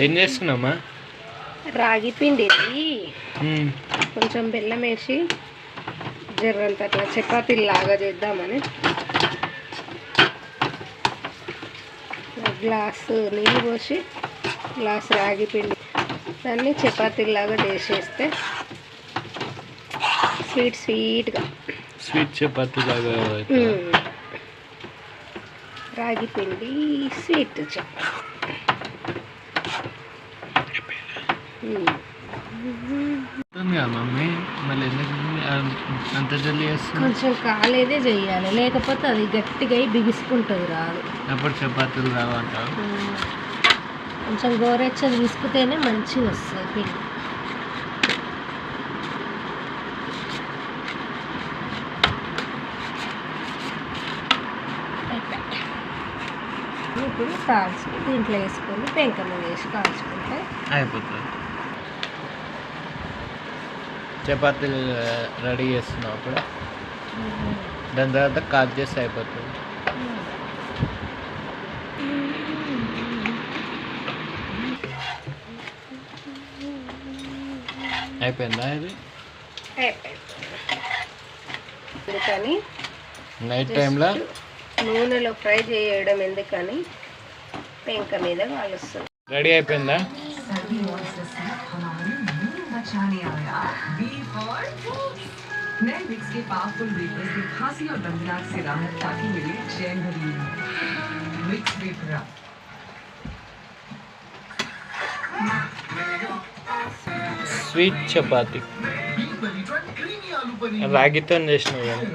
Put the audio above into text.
ఏం చేస్తున్నామా? రాగి పిండిది కొంచెం బెల్లం వేసి జర్రంత అట్లా చపాతీలు లాగా చేద్దామని గ్లాసు నీళ్ళు పోసి గ్లాసు రాగి పిండి దాన్ని చపాతీలాగా చేసేస్తే స్వీట్గా స్వీట్ చపాతీ లాగా రాగి పిండి స్వీట్ చపాతీ. మమ్మీ మళ్ళీ ఎందుకు అంత జల్దీ చేస్తుంది? కొంచెం కాలేదే చెయ్యాలి, లేకపోతే అది గట్టిగా బిగుసుకుంటుంది, రాదు. అప్పుడు చపాతీలు రావంటావు? కొంచెం గోరెచ్చగా తీసుకుతేనే మంచిగా వస్తుంది పిండి. ఇప్పుడు కాల్చి దీంట్లో వేసుకొని పెంక మీద వేసి కాల్చుకుంటే అయిపోతుంది. చపాతీలు రెడీ చేస్తున్నావు అప్పుడు, దాని తర్వాత కాట్ చేస్తే అయిపోతుంది. అయిపోయిందా ఇది? అందుకని నైట్ టైంలో నూనెలో ఫ్రై చేయడం ఎందుకని పెంక మీద కాలుస్తుంది. రెడీ అయిపోయిందా? స్వీట్ చపాతి రాగితో చేసినావు కదా.